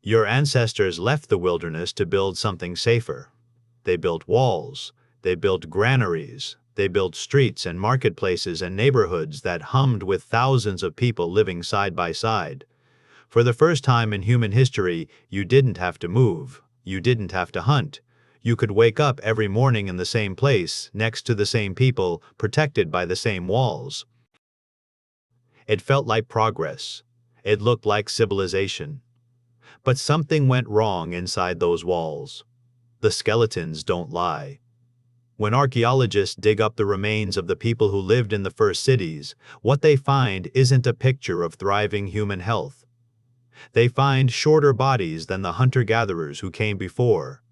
Your ancestors left the wilderness to build something safer. They built walls, they built granaries, they built streets and marketplaces and neighborhoods that hummed with thousands of people living side by side. For the first time in human history, you didn't have to move, you didn't have to hunt. You could wake up every morning in the same place, next to the same people, protected by the same walls. It felt like progress. It looked like civilization. But something went wrong inside those walls. The skeletons don't lie. When archaeologists dig up the remains of the people who lived in the first cities, what they find isn't a picture of thriving human health. They find shorter bodies than the hunter-gatherers who came before.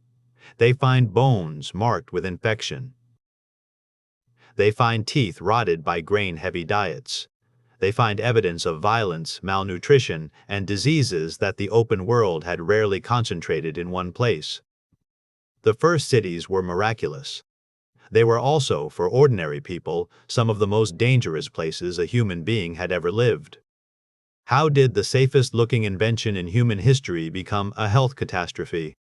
They find bones marked with infection. They find teeth rotted by grain-heavy diets. They find evidence of violence, malnutrition, and diseases that the open world had rarely concentrated in one place. The first cities were miraculous. They were also, for ordinary people, some of the most dangerous places a human being had ever lived. How did the safest-looking invention in human history become a health catastrophe?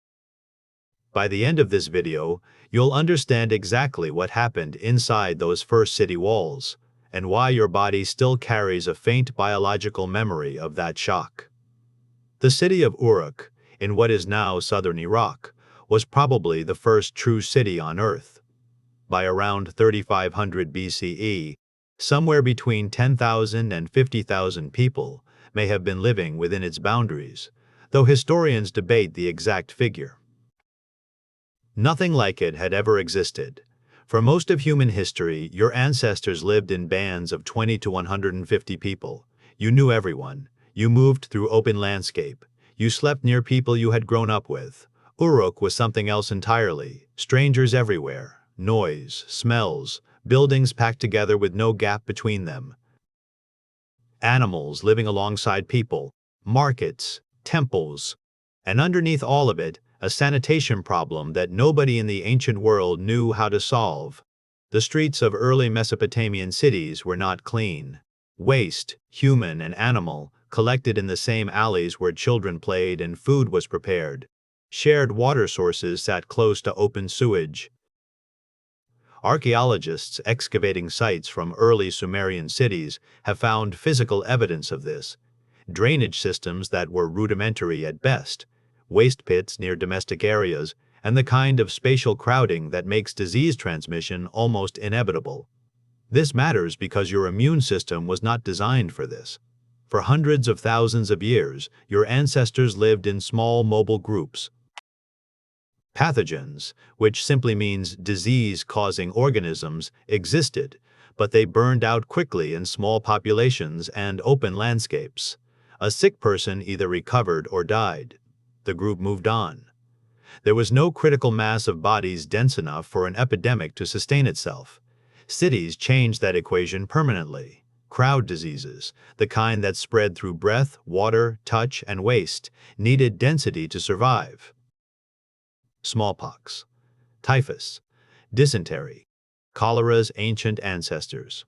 By the end of this video, you'll understand exactly what happened inside those first city walls, and why your body still carries a faint biological memory of that shock. The city of Uruk, in what is now southern Iraq, was probably the first true city on Earth. By around 3500 BCE, somewhere between 10,000 and 50,000 people may have been living within its boundaries, though historians debate the exact figure. Nothing like it had ever existed. For most of human history, your ancestors lived in bands of 20 to 150 people. You knew everyone. You moved through open landscape. You slept near people you had grown up with. Uruk was something else entirely. Strangers everywhere. Noise, smells, buildings packed together with no gap between them. Animals living alongside people, markets, temples, and underneath all of it, a sanitation problem that nobody in the ancient world knew how to solve. The streets of early Mesopotamian cities were not clean. Waste, human and animal, collected in the same alleys where children played and food was prepared. Shared water sources sat close to open sewage. Archaeologists excavating sites from early Sumerian cities have found physical evidence of this. Drainage systems that were rudimentary at best, waste pits near domestic areas, and the kind of spatial crowding that makes disease transmission almost inevitable. This matters because your immune system was not designed for this. For hundreds of thousands of years, your ancestors lived in small mobile groups. Pathogens, which simply means disease-causing organisms, existed, but they burned out quickly in small populations and open landscapes. A sick person either recovered or died. The group moved on. There was no critical mass of bodies dense enough for an epidemic to sustain itself. Cities changed that equation permanently. Crowd diseases, the kind that spread through breath, water, touch, and waste, needed density to survive. Smallpox, typhus, dysentery, cholera's ancient ancestors.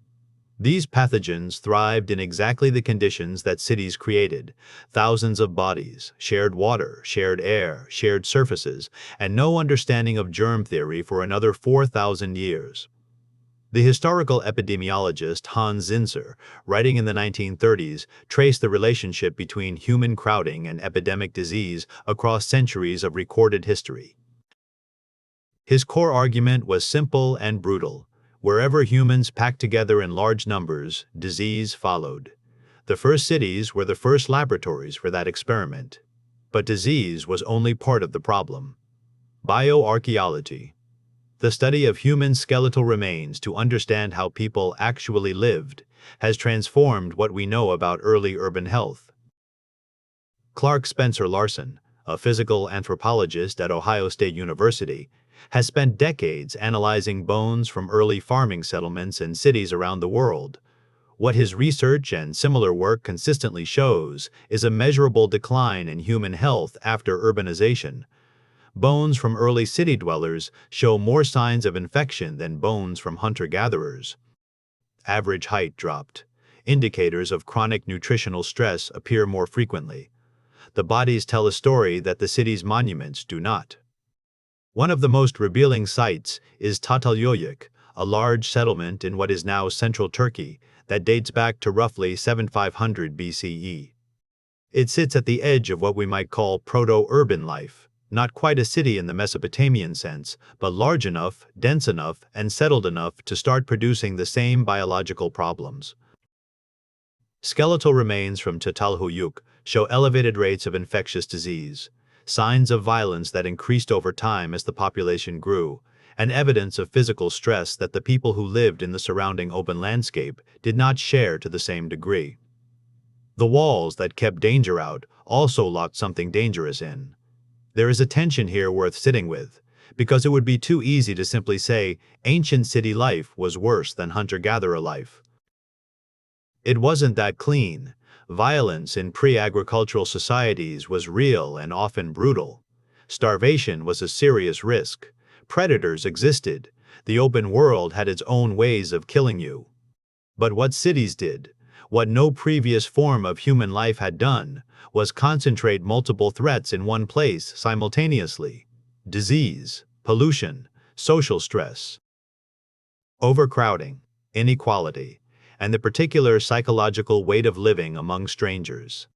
These pathogens thrived in exactly the conditions that cities created: thousands of bodies, shared water, shared air, shared surfaces, and no understanding of germ theory for another 4,000 years. The historical epidemiologist Hans Zinser, writing in the 1930s, traced the relationship between human crowding and epidemic disease across centuries of recorded history. His core argument was simple and brutal. Wherever humans packed together in large numbers, disease followed. The first cities were the first laboratories for that experiment. But disease was only part of the problem. Bioarchaeology, the study of human skeletal remains to understand how people actually lived, has transformed what we know about early urban health. Clark Spencer Larson, a physical anthropologist at Ohio State University, has spent decades analyzing bones from early farming settlements in cities around the world. What his research and similar work consistently shows is a measurable decline in human health after urbanization. Bones from early city dwellers show more signs of infection than bones from hunter-gatherers. Average height dropped. Indicators of chronic nutritional stress appear more frequently. The bodies tell a story that the city's monuments do not. One of the most revealing sites is Tatalyoyuk, a large settlement in what is now central Turkey that dates back to roughly 7500 BCE. It sits at the edge of what we might call proto-urban life, not quite a city in the Mesopotamian sense, but large enough, dense enough, and settled enough to start producing the same biological problems. Skeletal remains from Çatalhöyük show elevated rates of infectious disease, signs of violence that increased over time as the population grew, and evidence of physical stress that the people who lived in the surrounding open landscape did not share to the same degree. The walls that kept danger out also locked something dangerous in. There is a tension here worth sitting with, because it would be too easy to simply say ancient city life was worse than hunter-gatherer life. It wasn't that clean. Violence in pre-agricultural societies was real and often brutal. Starvation was a serious risk. Predators existed. The open world had its own ways of killing you. But what cities did, what no previous form of human life had done, was concentrate multiple threats in one place simultaneously: disease, pollution, social stress, overcrowding, inequality, and the particular psychological weight of living among strangers.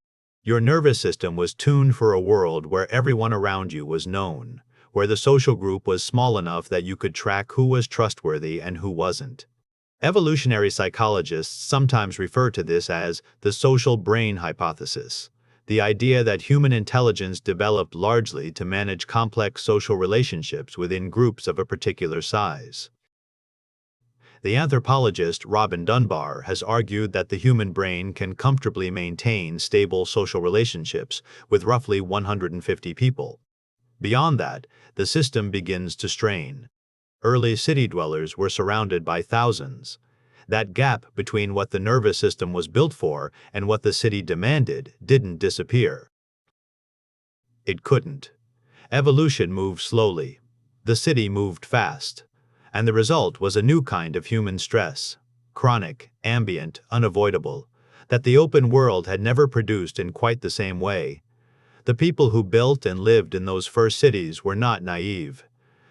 Your nervous system was tuned for a world where everyone around you was known, where the social group was small enough that you could track who was trustworthy and who wasn't. Evolutionary psychologists sometimes refer to this as the social brain hypothesis, the idea that human intelligence developed largely to manage complex social relationships within groups of a particular size. The anthropologist Robin Dunbar has argued that the human brain can comfortably maintain stable social relationships with roughly 150 people. Beyond that, the system begins to strain. Early city dwellers were surrounded by thousands. That gap between what the nervous system was built for and what the city demanded didn't disappear. It couldn't. Evolution moved slowly. The city moved fast. And the result was a new kind of human stress, chronic, ambient, unavoidable, that the open world had never produced in quite the same way. The people who built and lived in those first cities were not naive.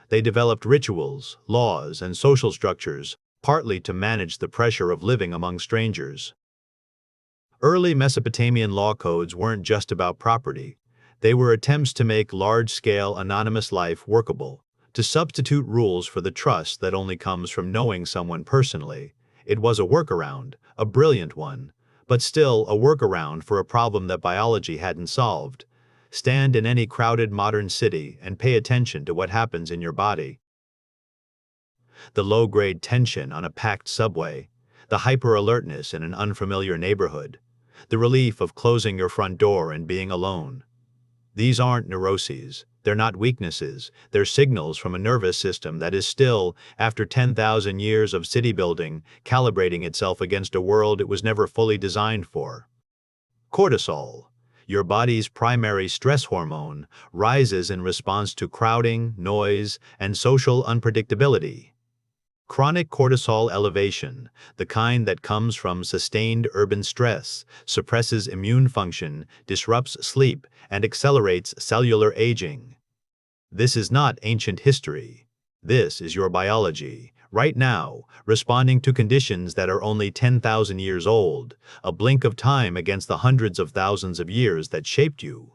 They developed rituals, laws, and social structures, partly to manage the pressure of living among strangers. Early Mesopotamian law codes weren't just about property. They were attempts to make large-scale anonymous life workable, to substitute rules for the trust that only comes from knowing someone personally. It was a workaround, a brilliant one, but still a workaround for a problem that biology hadn't solved. Stand in any crowded modern city and pay attention to what happens in your body. The low-grade tension on a packed subway, the hyper-alertness in an unfamiliar neighborhood, the relief of closing your front door and being alone. These aren't neuroses. They're not weaknesses. They're signals from a nervous system that is still, after 10,000 years of city building, calibrating itself against a world it was never fully designed for. Cortisol, your body's primary stress hormone, rises in response to crowding, noise, and social unpredictability. Chronic cortisol elevation, the kind that comes from sustained urban stress, suppresses immune function, disrupts sleep, and accelerates cellular aging. This is not ancient history. This is your biology, right now, responding to conditions that are only 10,000 years old, a blink of time against the hundreds of thousands of years that shaped you.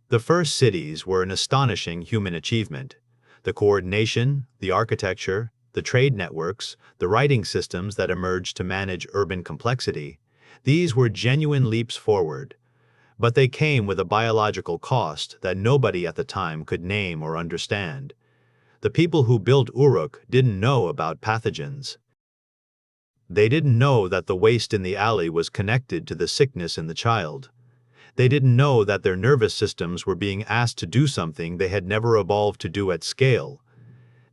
The first cities were an astonishing human achievement. The coordination, the architecture, the trade networks, the writing systems that emerged to manage urban complexity, these were genuine leaps forward. But they came with a biological cost that nobody at the time could name or understand. The people who built Uruk didn't know about pathogens. They didn't know that the waste in the alley was connected to the sickness in the child. They didn't know that their nervous systems were being asked to do something they had never evolved to do at scale.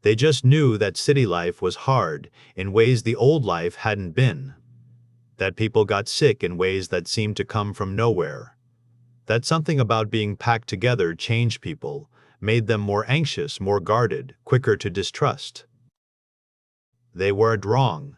They just knew that city life was hard in ways the old life hadn't been. That people got sick in ways that seemed to come from nowhere. That something about being packed together changed people, made them more anxious, more guarded, quicker to distrust. They weren't wrong.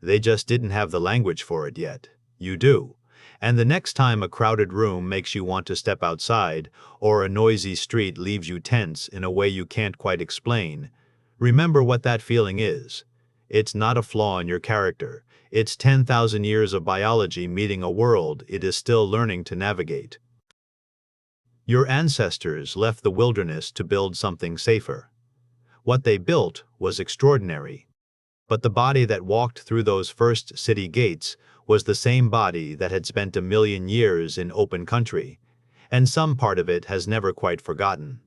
They just didn't have the language for it yet. You do. And the next time a crowded room makes you want to step outside, or a noisy street leaves you tense in a way you can't quite explain, remember what that feeling is. It's not a flaw in your character. It's 10,000 years of biology meeting a world it is still learning to navigate. Your ancestors left the wilderness to build something safer. What they built was extraordinary. But the body that walked through those first city gates was the same body that had spent 1,000,000 years in open country, and some part of it has never quite forgotten.